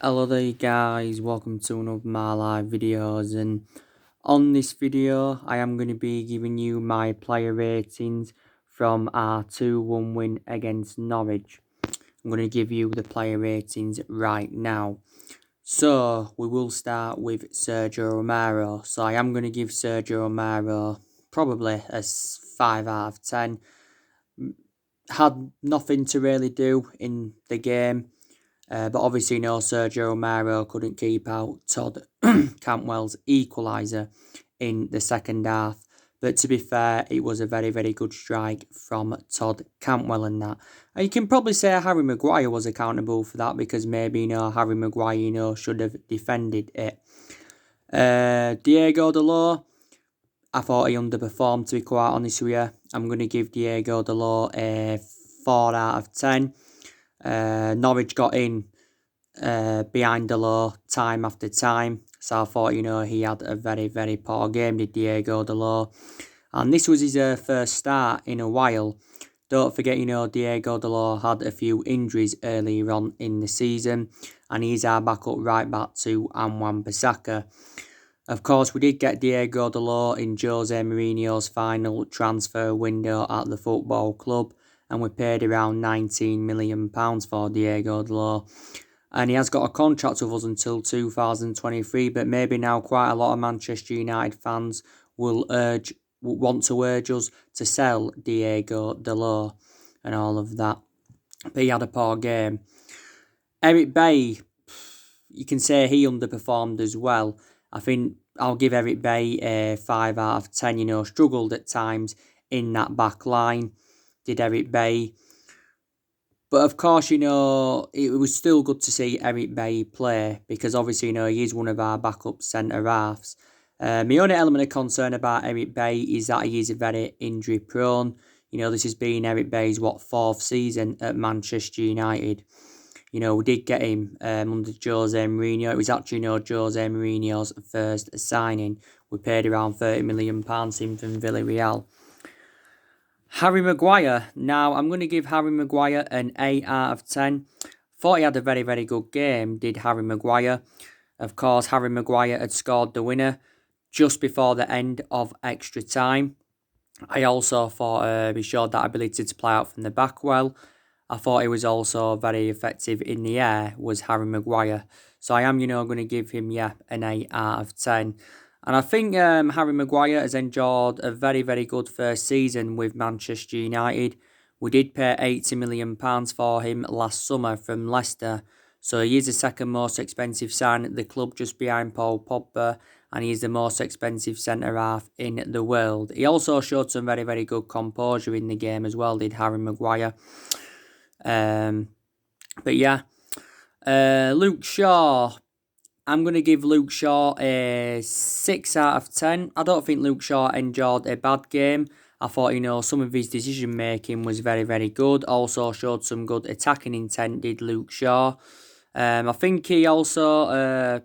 Hello there guys, welcome to one of my live videos, and on this video I am going to be giving you my player ratings from our 2-1 win against Norwich. I'm going to give you the player ratings right now. So we will start with Sergio Romero. So I am going to give Sergio Romero probably a 5 out of 10. Had nothing to really do in the game. But obviously, Sergio Romero couldn't keep out Todd Cantwell's equaliser in the second half. But to be fair, it was a very, very good strike from Todd Cantwell in that. And you can probably say Harry Maguire was accountable for that because maybe, Harry Maguire, should have defended it. Diego Dalot, I thought he underperformed, to be quite honest with you. I'm going to give Diego Dalot a 4 out of 10. Norwich got in behind Dalot time after time. So I thought, he had a very, very poor game, did Diego Dalot. And this was his first start in a while. Don't forget, Diego Dalot had a few injuries earlier on in the season. And he's our backup right back to Wan-Bissaka. Of course, we did get Diego Dalot in Jose Mourinho's final transfer window at the football club. And we paid around £19 million for Diego Dalot. And he has got a contract with us until 2023, but maybe now quite a lot of Manchester United fans will want to urge us to sell Diego Dalot and all of that. But he had a poor game. Eric Bailly, you can say he underperformed as well. I think I'll give Eric Bailly a 5 out of 10, struggled at times in that back line, did Eric Bailly. But of course, it was still good to see Eric Bailly play because obviously, he is one of our backup centre-halves. My only element of concern about Eric Bailly is that he is very injury prone. This has been Eric Bailly's, fourth season at Manchester United. We did get him under Jose Mourinho. It was actually, Jose Mourinho's first signing. We paid around £30 million for him from Villarreal. Harry Maguire. Now, I'm going to give Harry Maguire an 8 out of 10. Thought he had a very, very good game, did Harry Maguire. Of course, Harry Maguire had scored the winner just before the end of extra time. I also thought he showed that ability to play out from the back well. I thought he was also very effective in the air, was Harry Maguire. So I am, going to give him, an 8 out of 10. And I think Harry Maguire has enjoyed a very, very good first season with Manchester United. We did pay £80 million for him last summer from Leicester. So he is the second most expensive sign at the club, just behind Paul Pogba. And he is the most expensive centre-half in the world. He also showed some very, very good composure in the game as well, did Harry Maguire. But yeah. Luke Shaw. I'm going to give Luke Shaw a 6 out of 10. I don't think Luke Shaw enjoyed a bad game. I thought, some of his decision making was very, very good. Also showed some good attacking intent, did Luke Shaw. I think he also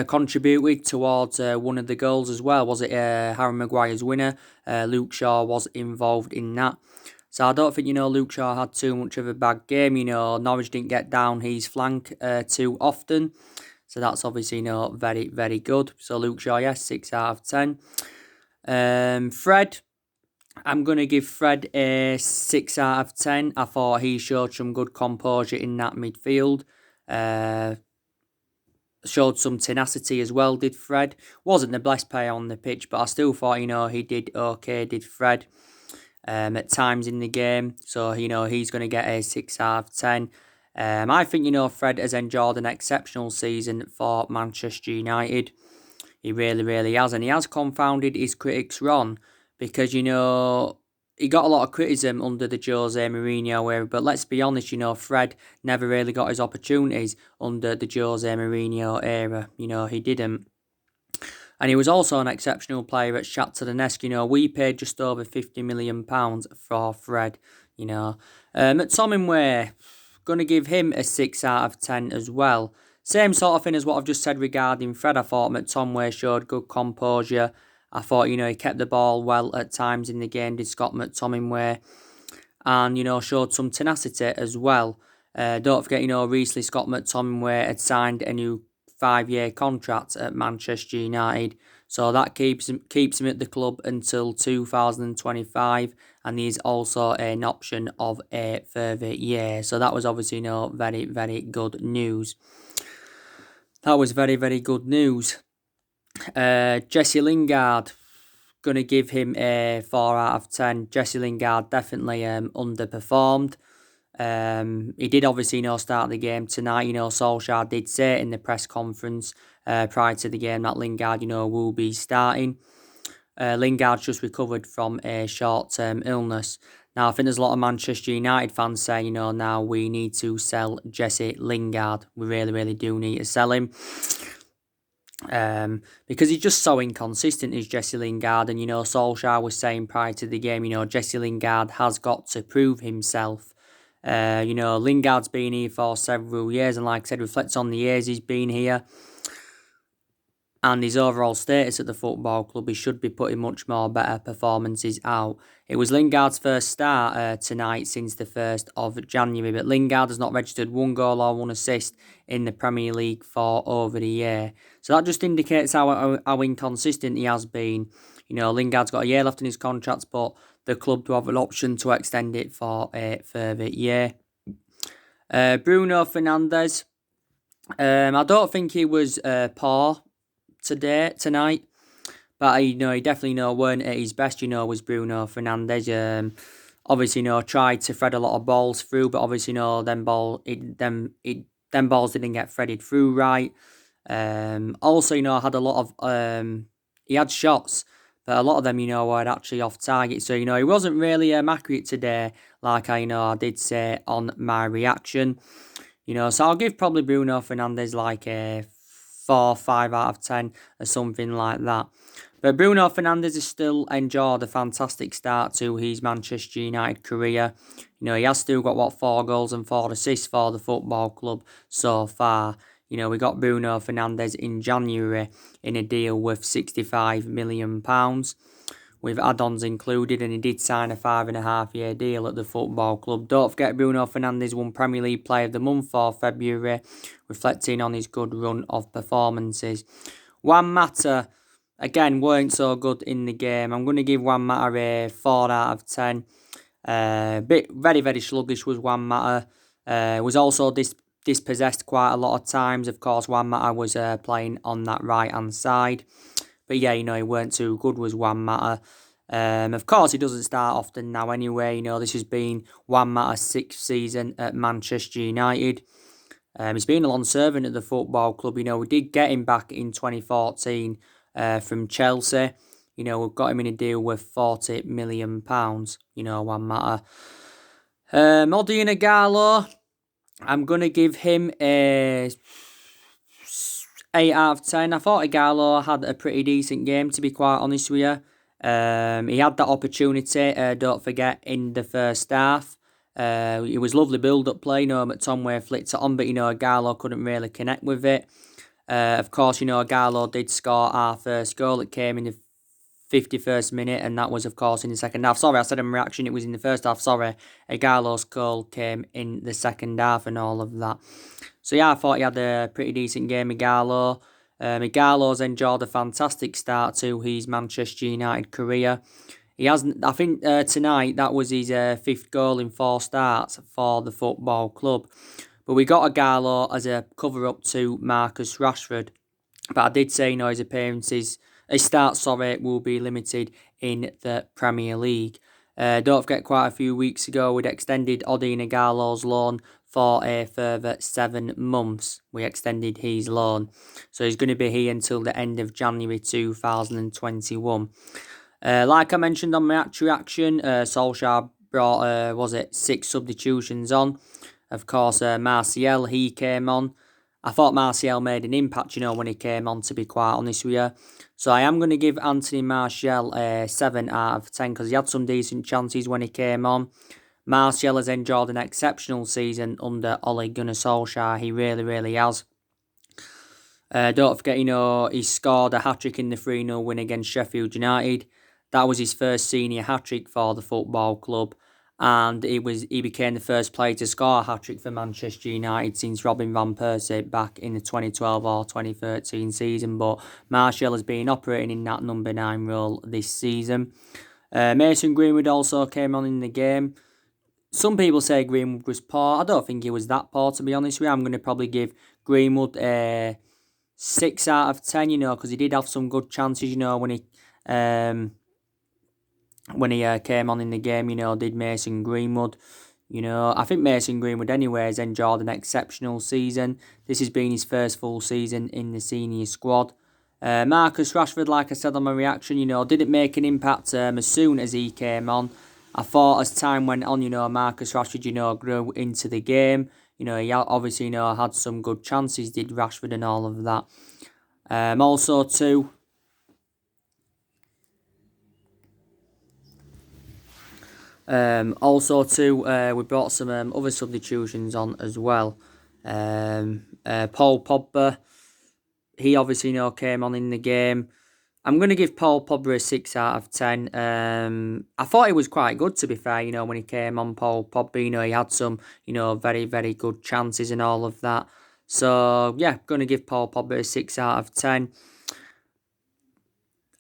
contributed towards one of the goals as well. Was it Harry Maguire's winner? Luke Shaw was involved in that. So I don't think, Luke Shaw had too much of a bad game. Norwich didn't get down his flank too often. So that's obviously, very, very good. So Luke Shaw, yes, 6 out of 10. Fred, I'm going to give Fred a 6 out of 10. I thought he showed some good composure in that midfield. Showed some tenacity as well, did Fred. Wasn't the best player on the pitch, but I still thought, he did okay, did Fred. At times in the game. So, he's going to get a 6 out of 10. I think, Fred has enjoyed an exceptional season for Manchester United. He really, really has. And he has confounded his critics wrong because, he got a lot of criticism under the Jose Mourinho era. But let's be honest, Fred never really got his opportunities under the Jose Mourinho era. He didn't. And he was also an exceptional player at Shakhtar Donetsk. We paid just over £50 million for Fred. McTominay, going to give him a 6 out of 10 as well. Same sort of thing as what I've just said regarding Fred. I thought McTominay showed good composure. I thought, he kept the ball well at times in the game, did Scott McTominay. And, showed some tenacity as well. Don't forget, recently Scott McTominay had signed a new 5-year contract at Manchester United. So that keeps him at the club until 2025, and he's also an option of a further year. So that was obviously very, very good news. That was very, very good news. Jesse Lingard, gonna give him a 4 out of 10. Jesse Lingard definitely underperformed. He did obviously start the game tonight. Solskjaer did say in the press conference prior to the game that Lingard will be starting. Lingard's just recovered from a short-term illness. Now, I think there's a lot of Manchester United fans saying, now we need to sell Jesse Lingard. We really, really do need to sell him. Because he's just so inconsistent, is Jesse Lingard. And, Solskjaer was saying prior to the game, Jesse Lingard has got to prove himself. Lingard's been here for several years, and like I said, reflects on the years he's been here and his overall status at the football club. He should be putting much more better performances out. It was Lingard's first start tonight since the 1st of January, but Lingard has not registered 1 goal or 1 assist in the Premier League for over the year. So that just indicates how inconsistent he has been. Lingard's got a year left in his contract, but the club do have an option to extend it for a further year. Bruno Fernandes, I don't think he was poor tonight, but he definitely weren't at his best. Was Bruno Fernandes. Obviously, tried to thread a lot of balls through, but obviously, them balls didn't get threaded through right. Also, had a lot of he had shots, but a lot of them, were actually off target. So, he wasn't really accurate today, like I did say on my reaction. So I'll give probably Bruno Fernandes like a 4, 5 out of 10 or something like that. But Bruno Fernandes has still enjoyed a fantastic start to his Manchester United career. He has still got 4 goals and 4 assists for the football club so far. We got Bruno Fernandes in January in a deal worth £65 million, with add-ons included, and he did sign a 5.5-year deal at the football club. Don't forget, Bruno Fernandes won Premier League Player of the Month for February, reflecting on his good run of performances. Juan Mata, again, weren't so good in the game. I'm going to give Juan Mata a 4 out of 10. Very, very sluggish was Juan Mata. Was also dispossessed quite a lot of times. Of course, Juan Mata was playing on that right-hand side. But yeah, he weren't too good, was Juan Mata. Of course, he doesn't start often now anyway. This has been Juan Mata's 6th season at Manchester United. He's been a long servant at the football club. We did get him back in 2014 from Chelsea. We've got him in a deal worth £40 million, Juan Mata. Odion Ighalo, I'm going to give him a 8 out of 10. I thought Ighalo had a pretty decent game, to be quite honest with you. He had that opportunity, don't forget, in the first half. It was lovely build-up play. McTominay flicked it on, but, Ighalo couldn't really connect with it. Of course, Ighalo did score our first goal. It came in the 51st minute, and that was, of course, in the second half. Sorry, I said in reaction it was in the first half. Sorry, Ighalo's goal came in the second half and all of that. So yeah, I thought he had a pretty decent game, Ighalo. Ighalo's enjoyed a fantastic start to his Manchester United career. He hasn't. I think tonight that was his 5th goal in 4 starts for the football club. But we got Ighalo as a cover-up to Marcus Rashford. But I did say, his starts will be limited in the Premier League. Don't forget, quite a few weeks ago, we'd extended Odion Ighalo's loan for a further 7 months. We extended his loan. So he's going to be here until the end of January 2021. Like I mentioned on my reaction, Solskjaer brought, 6 substitutions on. Of course, Martial, he came on. I thought Martial made an impact, when he came on, to be quite honest with you. So I am going to give Anthony Martial a 7 out of 10 because he had some decent chances when he came on. Martial has enjoyed an exceptional season under Ole Gunnar Solskjaer. He really, really has. Don't forget, he scored a hat-trick in the 3-0 win against Sheffield United. That was his first senior hat-trick for the football club. and he became the first player to score a hat-trick for Manchester United since Robin van Persie back in the 2012 or 2013 season. But Martial has been operating in that number 9 role this season. Mason Greenwood also came on in the game. Some people say Greenwood was poor. I don't think he was that poor, to be honest with you. I'm going to probably give Greenwood a 6 out of 10, because he did have some good chances, when he came on in the game, did Mason Greenwood. I think Mason Greenwood anyway has enjoyed an exceptional season. This has been his first full season in the senior squad. Marcus Rashford, like I said on my reaction, didn't make an impact as soon as he came on. I thought as time went on, Marcus Rashford, grew into the game. He obviously, had some good chances, did Rashford and all of that. Also too, we brought some other substitutions on as well. Paul Pogba, he obviously came on in the game. I'm going to give Paul Pogba a 6 out of 10. I thought he was quite good, to be fair, when he came on. Paul Pogba, he had some, very, very good chances and all of that. So, yeah, going to give Paul Pogba a 6 out of 10.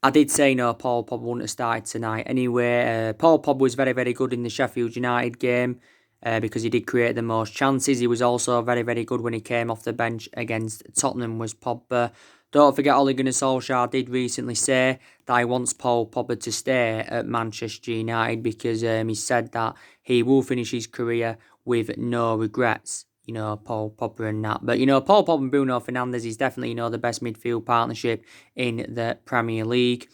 I did say, Paul Pogba wouldn't have started tonight. Anyway, Paul Pogba was very, very good in the Sheffield United game because he did create the most chances. He was also very, very good when he came off the bench against Tottenham, was Pogba. Don't forget, Ole Gunnar Solskjaer did recently say that he wants Paul Pogba to stay at Manchester United because he said that he will finish his career with no regrets. Paul Pogba and that. But, Paul Pogba and Bruno Fernandes is definitely, the best midfield partnership in the Premier League.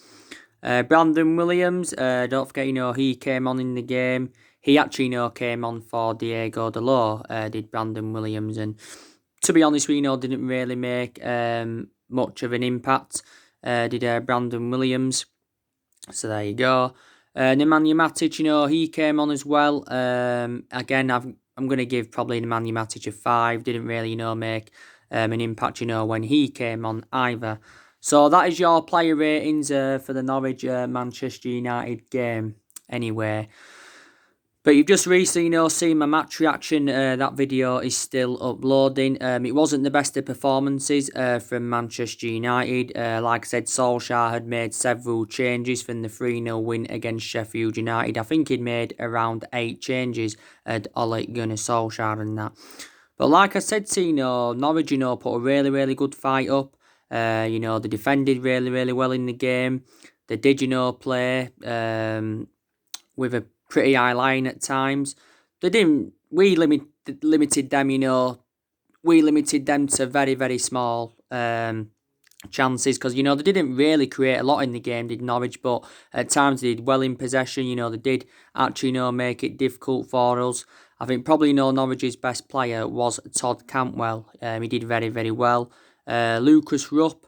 Brandon Williams, don't forget, he came on in the game. He actually, came on for Diego Dalot, did Brandon Williams. And to be honest, didn't really make much of an impact, did Brandon Williams. So there you go. Nemanja Matic, he came on as well. Again, I'm going to give probably Nemanja Matic a 5. Didn't really, make an impact, when he came on either. So that is your player ratings for the Norwich Manchester United game. Anyway. But you've just recently, seen my match reaction. That video is still uploading. It wasn't the best of performances from Manchester United. Like I said, Solskjaer had made several changes from the 3-0 win against Sheffield United. I think he'd made around 8 changes at Ole Gunnar Solskjaer and that. But like I said, Norwich, put a really, really good fight up. They defended really, really well in the game. They did, play with a pretty high line at times. We limited them, we limited them to very, very small chances because, they didn't really create a lot in the game, did Norwich, but at times they did well in possession. They did actually, make it difficult for us. I think probably, Norwich's best player was Todd Cantwell. He did very, very well. Lucas Rupp,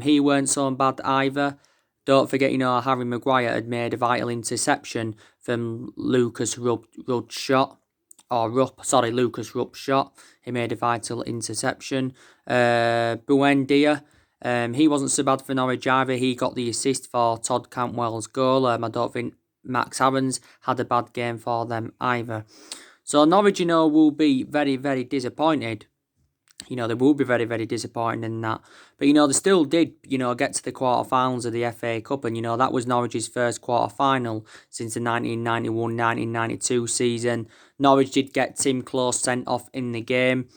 he weren't so bad either. Don't forget, Harry Maguire had made a vital interception from Lucas Rupp's shot. Lucas Rupp's shot. He made a vital interception. Buendia, he wasn't so bad for Norwich either. He got the assist for Todd Cantwell's goal. I don't think Max Aarons had a bad game for them either. So Norwich, will be very, very disappointed. They will be very, very disappointed in that. But, they still did, get to the quarterfinals of the FA Cup. And, that was Norwich's first quarterfinal since the 1991-1992 season. Norwich did get Tim Close sent off in the game.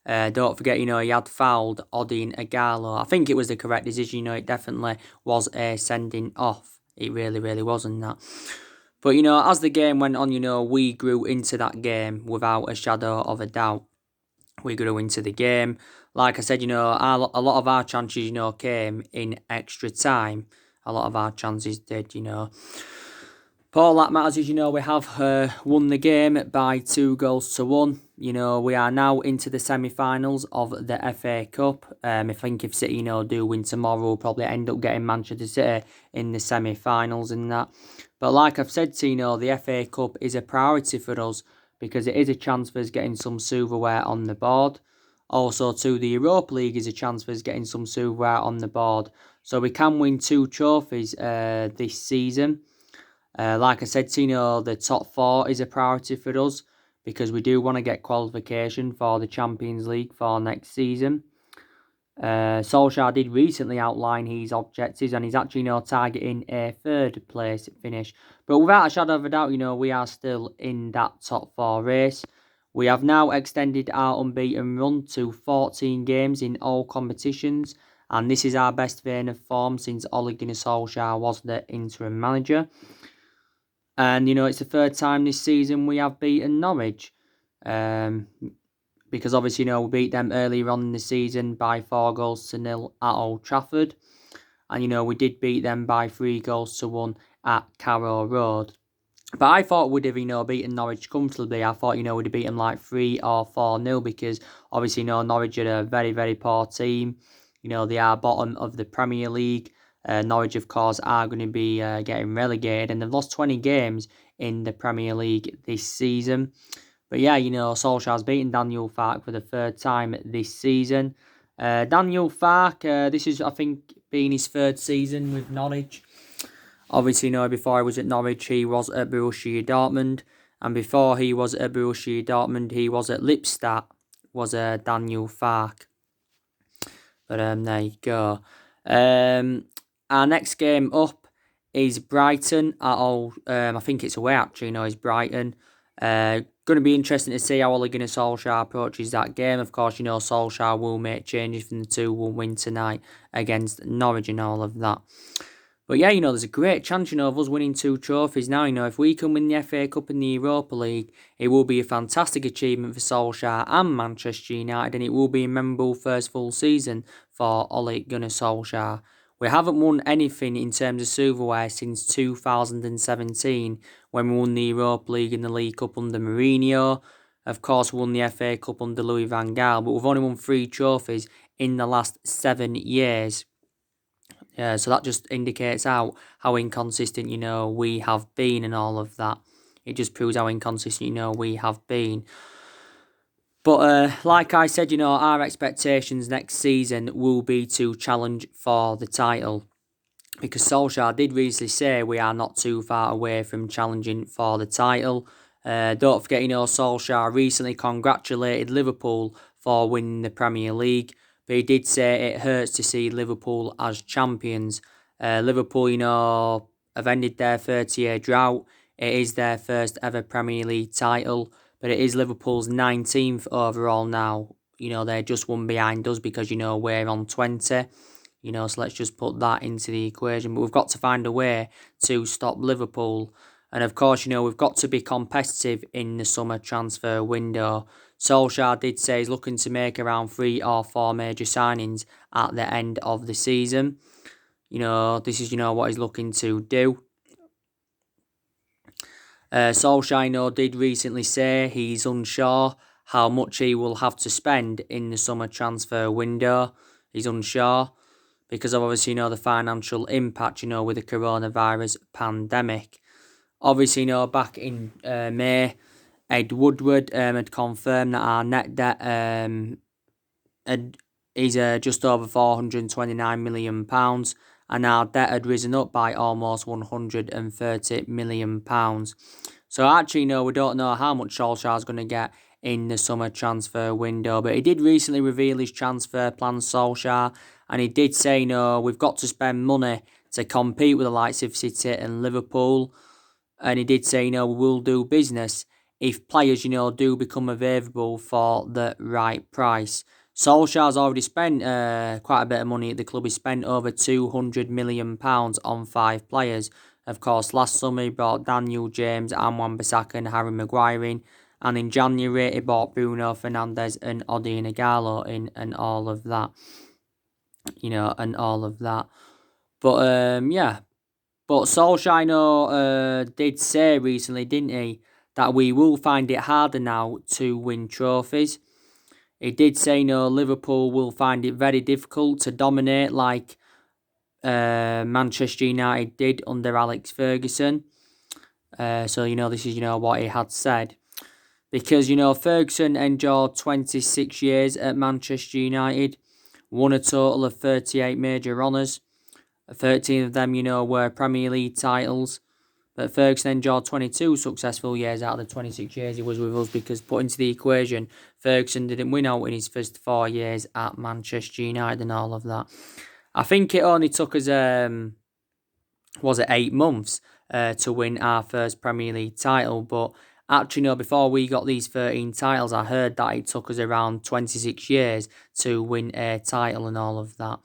Don't forget, he had fouled Odin Igalo. I think it was the correct decision. It definitely was a sending off. It really, really wasn't that. But, as the game went on, we grew into that game without a shadow of a doubt. We grew into the game. Like I said, a lot of our chances, came in extra time. A lot of our chances did, But all that matters is, we have won the game by 2-1. We are now into the semi-finals of the FA Cup. I think if City, do win tomorrow, we'll probably end up getting Manchester City in the semi-finals and that. But like I've said, the FA Cup is a priority for us, because it is a chance for us getting some silverware on the board. Also, too, the Europa League is a chance for us getting some silverware on the board. So we can win 2 trophies this season. Like I said, the top 4 is a priority for us because we do want to get qualification for the Champions League for next season. Solskjaer did recently outline his objectives and he's actually targeting a 3rd place finish. But without a shadow of a doubt, we are still in that top 4 race. We have now extended our unbeaten run to 14 games in all competitions, and this is our best vein of form since Ole Gunnar Solskjaer was the interim manager. And, it's the 3rd time this season we have beaten Norwich. Because obviously, we beat them earlier on in the season by 4-0 at Old Trafford. And, we did beat them by 3-1 at Carrow Road. But I thought we'd have, beaten Norwich comfortably. I thought, we'd have beaten like 3 or 4-0 because obviously, Norwich are a very, very poor team. They are bottom of the Premier League. Norwich, of course, are going to be getting relegated and they've lost 20 games in the Premier League this season. But yeah, Solskjaer's beaten Daniel Farke for the 3rd time this season. Daniel Farke, this is, I think, being his 3rd season with Norwich. Obviously, before he was at Norwich, he was at Borussia Dortmund. And before he was at Borussia Dortmund, he was at Lippstadt, was Daniel Farke. But there you go. Our next game up is Brighton at all. I think it's away actually. It's Brighton. Going to be interesting to see how Ole Gunnar Solskjaer approaches that game. Of course, Solskjaer will make changes from the 2-1 win tonight against Norwich and all of that. But yeah, there's a great chance, of us winning 2 trophies now. If we can win the FA Cup and the Europa League, it will be a fantastic achievement for Solskjaer and Manchester United, and it will be a memorable first full season for Ole Gunnar Solskjaer. We haven't won anything in terms of silverware since 2017, when we won the Europa League and the League Cup under Mourinho. Of course, we won the FA Cup under Louis van Gaal, but we've only won 3 trophies in the last 7 years. So that just indicates how inconsistent, we have been and all of that. It just proves how inconsistent, we have been. But like I said, our expectations next season will be to challenge for the title. Because Solskjaer did recently say we are not too far away from challenging for the title. Don't forget, Solskjaer recently congratulated Liverpool for winning the Premier League. But he did say it hurts to see Liverpool as champions. Liverpool, have ended their 30-year drought. It is their first ever Premier League title. But it is Liverpool's 19th overall now. They're just one behind us because, we're on 20. So let's just put that into the equation. But we've got to find a way to stop Liverpool. And of course, we've got to be competitive in the summer transfer window. Solskjaer did say he's looking to make around 3 or 4 major signings at the end of the season. This is, what he's looking to do. Solskjaer, did recently say he's unsure how much he will have to spend in the summer transfer window. He's unsure because of obviously, the financial impact, with the coronavirus pandemic. Obviously, back in May, Ed Woodward had confirmed that our net debt is just over £429 million, and our debt had risen up by almost £130 million. So actually, we don't know how much Solskjaer's going to get in the summer transfer window, but he did recently reveal his transfer plans, Solskjaer, and he did say, we've got to spend money to compete with the likes of City and Liverpool. And he did say, we will do business if players, do become available for the right price. Solskjaer's already spent quite a bit of money at the club. He spent over £200 million on 5 players. Of course, last summer he brought Daniel James, Wan-Bissaka and Harry Maguire in. And in January he bought Bruno Fernandes and Odion Ighalo in and all of that. And all of that. But, yeah. But Solskjaer did say recently, didn't he, that we will find it harder now to win trophies. He did say, Liverpool will find it very difficult to dominate like Manchester United did under Alex Ferguson. So, this is, what he had said. Because, Ferguson endured 26 years at Manchester United, won a total of 38 major honours. 13 of them, were Premier League titles. But Ferguson enjoyed 22 successful years out of the 26 years he was with us, because put into the equation, Ferguson didn't win out in his first 4 years at Manchester United and all of that. I think it only took us, was it 8 months to win our first Premier League title, but actually, no, before we got these 13 titles, I heard that it took us around 26 years to win a title and all of that.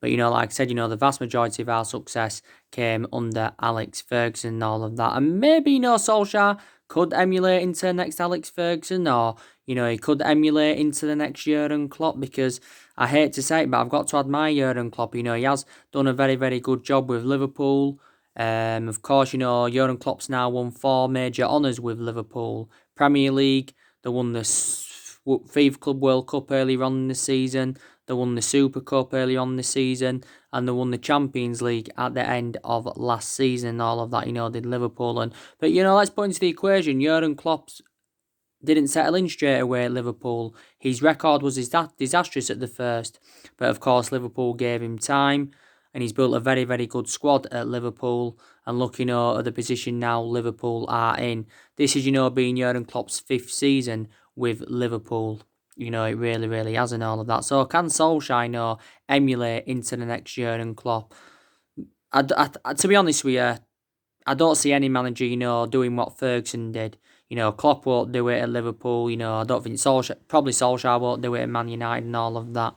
But, like I said, the vast majority of our success came under Alex Ferguson and all of that. And maybe, Solskjaer could emulate into the next Alex Ferguson, or, he could emulate into the next Jurgen Klopp, because I hate to say it, but I've got to admire Jurgen Klopp. He has done a very, very good job with Liverpool. Of course, Jurgen Klopp's now won 4 major honours with Liverpool. Premier League, they won the FIFA Club World Cup earlier on in the season. They won the Super Cup early on in the season, and they won the Champions League at the end of last season. All of that, did Liverpool. But let's put into the equation, Jurgen Klopp didn't settle in straight away at Liverpool. His record was disastrous at the first, but of course Liverpool gave him time, and he's built a very, very good squad at Liverpool. And looking at the position now Liverpool are in, this is being Jurgen Klopp's 5th season with Liverpool. It really, really has and all of that. So can Solskjaer, emulate into the next Jurgen Klopp? To be honest with you, I don't see any manager, doing what Ferguson did. Klopp won't do it at Liverpool. I don't think Solskjaer won't do it at Man United and all of that.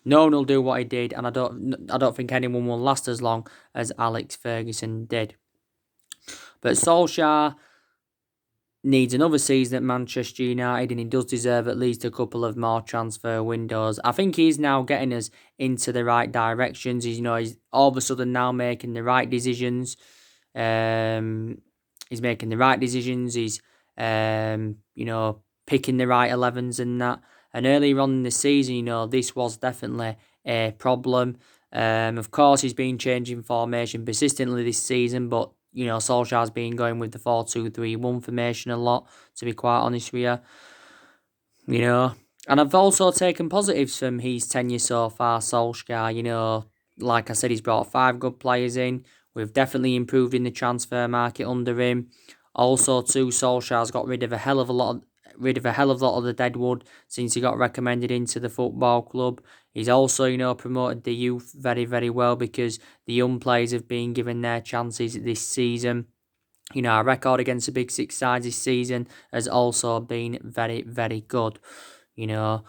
No one will do what he did, and I don't think anyone will last as long as Alex Ferguson did. But Solskjaer needs another season at Manchester United, and he does deserve at least a couple of more transfer windows. I think he's now getting us into the right directions. He's all of a sudden now making the right decisions. He's making the right decisions. He's picking the right 11s and that. And earlier on in the season, this was definitely a problem. Of course, he's been changing formation persistently this season, but Solskjaer's been going with the 4-2-3-1 formation a lot, to be quite honest with you. And I've also taken positives from his tenure so far, Solskjaer. Like I said, he's brought 5 good players in. We've definitely improved in the transfer market under him. Also, too, Solskjaer's got rid of a hell of a lot of the deadwood since he got recommended into the football club. He's also, promoted the youth very, very well, because the young players have been given their chances this season. Our record against the Big Six sides this season has also been very, very good. But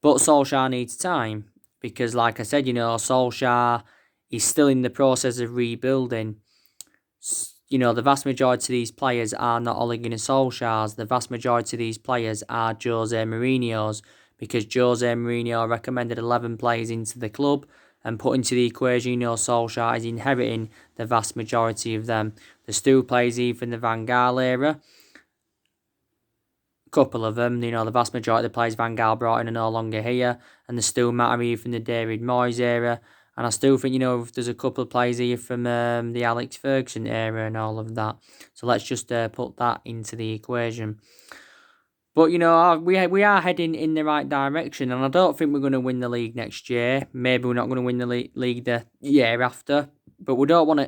Solskjaer needs time, because, like I said, Solskjaer is still in the process of rebuilding. The vast majority of these players are not Ole Gunnar Solskjaer's. The vast majority of these players are Jose Mourinho's, because Jose Mourinho recommended 11 players into the club, and put into the equation, Solskjaer is inheriting the vast majority of them. There's still players even from the Van Gaal era. A couple of them, the vast majority of the players Van Gaal brought in are no longer here, and there's still Mattery from the David Moyes era. And I still think, there's a couple of players here from the Alex Ferguson era and all of that. So let's just put that into the equation. But, we are heading in the right direction, and I don't think we're going to win the league next year. Maybe we're not going to win the league the year after. But we don't want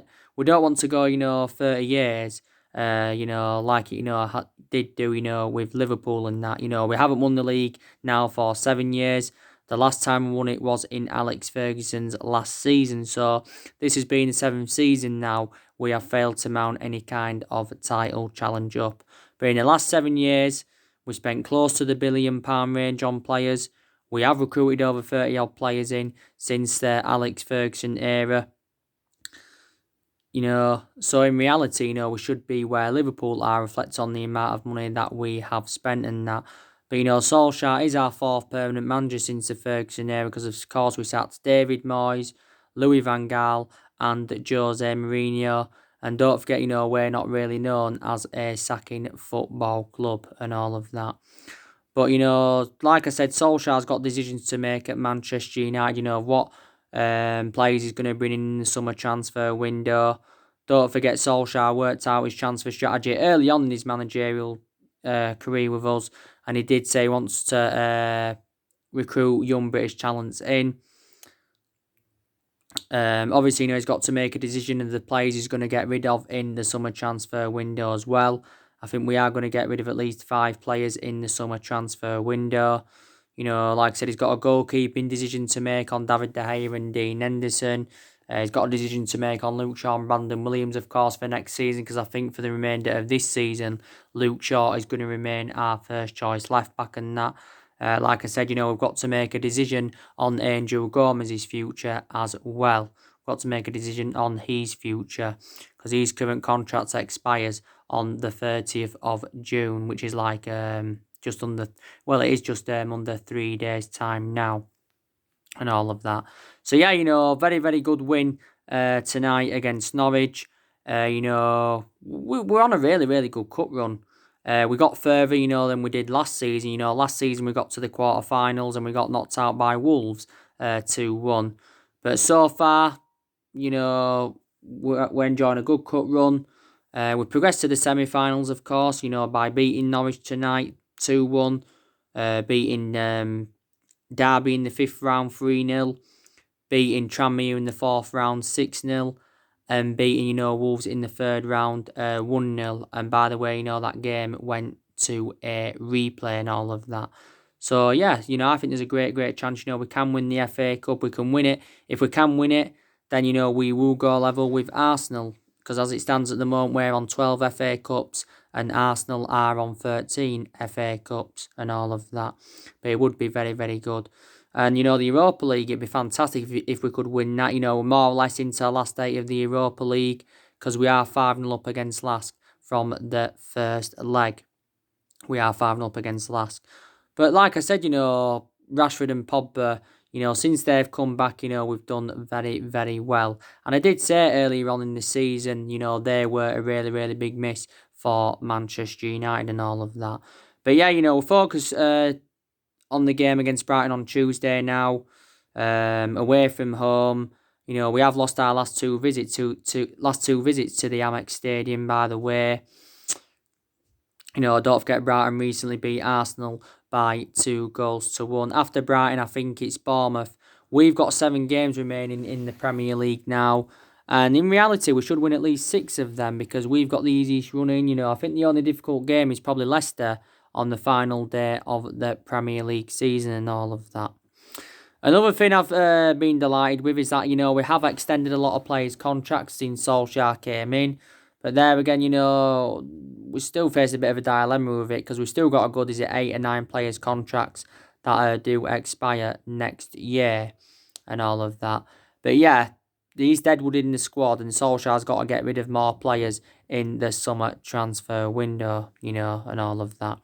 to go, 30 years, like it, did do, with Liverpool and that. We haven't won the league now for 7 years. The last time we won it was in Alex Ferguson's last season. So this has been the 7th season now we have failed to mount any kind of title challenge up. But in the last 7 years, we spent close to the £1 billion range on players. We have recruited over 30 odd players in since the Alex Ferguson era. So in reality, we should be where Liverpool are, reflect on the amount of money that we have spent and that. But, Solskjaer is our 4th permanent manager since the Ferguson era, because, of course, we sacked David Moyes, Louis van Gaal and Jose Mourinho. And don't forget, we're not really known as a sacking football club and all of that. But, like I said, Solskjaer's got decisions to make at Manchester United, what players he's going to bring in the summer transfer window. Don't forget, Solskjaer worked out his transfer strategy early on in his managerial career with us, and he did say he wants to recruit young British talents in. Obviously, he's got to make a decision of the players he's going to get rid of in the summer transfer window as well. I think we are going to get rid of at least 5 players in the summer transfer window. Like I said, he's got a goalkeeping decision to make on David De Gea and Dean Henderson. He's got a decision to make on Luke Shaw and Brandon Williams, of course, for next season, because I think for the remainder of this season, Luke Shaw is going to remain our first choice left back and that. Like I said, we've got to make a decision on Angel Gomez's future as well. We've got to make a decision on his future because his current contract expires on the 30th of June, which is like just under, well, it is just under 3 days' time now and all of that. So, yeah, very, very good win tonight against Norwich. We're on a really, really good cup run. We got further, than we did last season. Last season we got to the quarterfinals and we got knocked out by Wolves 2-1. But so far, we're enjoying a good cup run. We progressed to the semi-finals, of course, by beating Norwich tonight 2-1, beating Derby in the 5th round 3-0, beating Tranmere in the 4th round 6-0, and beating, Wolves in the 3rd round 1-0. And by the way, that game went to a replay and all of that. So, yeah, I think there's a great, great chance, we can win the FA Cup. We can win it. If we can win it, then, we will go level with Arsenal. Because as it stands at the moment, we're on 12 FA Cups and Arsenal are on 13 FA Cups and all of that. But it would be very, very good. And, the Europa League, it'd be fantastic if we could win that. We're more or less into the last 8 of the Europa League because we are 5-0 up against Lask from the first leg. We are 5-0 up against Lask. But like I said, Rashford and Pogba, since they've come back, we've done very, very well. And I did say earlier on in the season, they were a really, really big miss for Manchester United and all of that. But yeah, we'll focus on the game against Brighton on Tuesday now, away from home. We have lost our last two visits to the Amex Stadium, by the way. Don't forget Brighton recently beat Arsenal by 2-1. After Brighton, I think it's Bournemouth. We've got 7 games remaining in the Premier League now. And in reality, we should win at least 6 of them because we've got the easiest run in. I think the only difficult game is probably Leicester on the final day of the Premier League season and all of that. Another thing I've been delighted with is that, we have extended a lot of players' contracts since Solskjaer came in. But there again, we still face a bit of a dilemma with it because we've still got a good, 8 or 9 players' contracts that do expire next year and all of that. But yeah, he's deadwood in the squad and Solskjaer's got to get rid of more players in the summer transfer window, and all of that.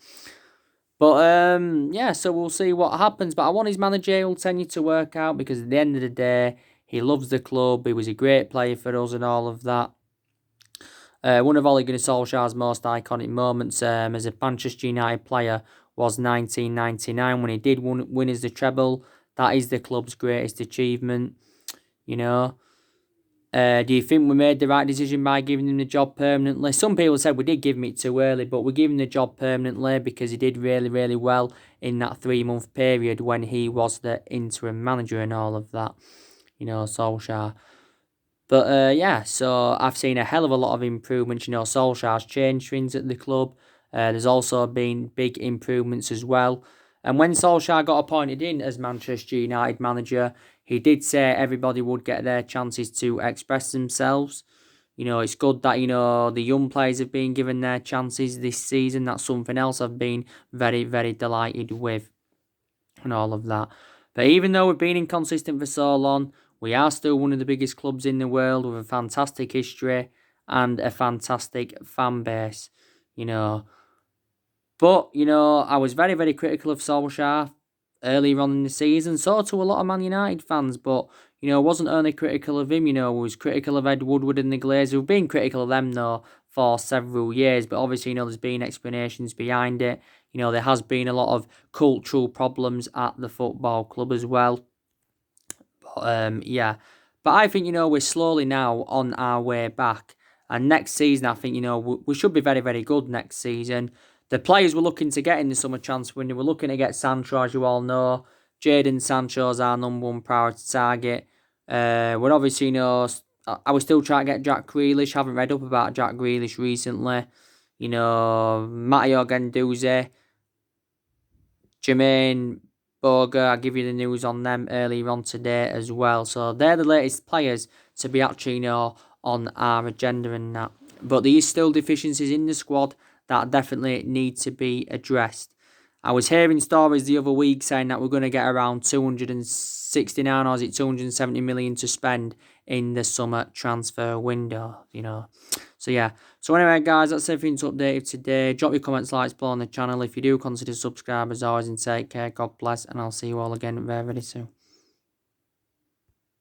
But yeah, so we'll see what happens. But I want his managerial tenure to work out because at the end of the day, he loves the club. He was a great player for us and all of that. One of Ole Gunnar Solskjaer's most iconic moments as a Manchester United player was 1999 when he did win as the treble. That is the club's greatest achievement, Do you think we made the right decision by giving him the job permanently? Some people said we did give him it too early, but we gave him the job permanently because he did really, really well in that 3-month period when he was the interim manager and all of that, Solskjaer. But yeah, so I've seen a hell of a lot of improvements. Solskjaer's changed things at the club. There's also been big improvements as well. And when Solskjaer got appointed in as Manchester United manager, he did say everybody would get their chances to express themselves. It's good that, the young players have been given their chances this season. That's something else I've been very, very delighted with and all of that. But even though we've been inconsistent for so long, we are still one of the biggest clubs in the world with a fantastic history and a fantastic fan base, But, I was very, very critical of Solskjaer earlier on in the season, so to a lot of Man United fans, but, I wasn't only critical of him, I was critical of Ed Woodward and the Glazers. We've been critical of them, though, for several years, but obviously, there's been explanations behind it. There has been a lot of cultural problems at the football club as well. Yeah. But I think, we're slowly now on our way back. And next season, I think, we should be very, very good next season. The players we're looking to get in the summer transfer window, we're looking to get Sancho, as you all know. Jadon Sancho's our number 1 priority target. We're obviously, I was still trying to get Jack Grealish. Haven't read up about Jack Grealish recently. Matteo Guendouzi, Jermaine Boga, I'll give you the news on them earlier on today as well. So they're the latest players to be actually, on our agenda and that. But there is still deficiencies in the squad that definitely need to be addressed. I was hearing stories the other week saying that we're going to get around 269 or is it 270 million to spend in the summer transfer window, So yeah. So anyway, guys, that's everything to update today. Drop your comments, likes below on the channel. If you do, consider subscribe as always and take care. God bless, and I'll see you all again very, very soon.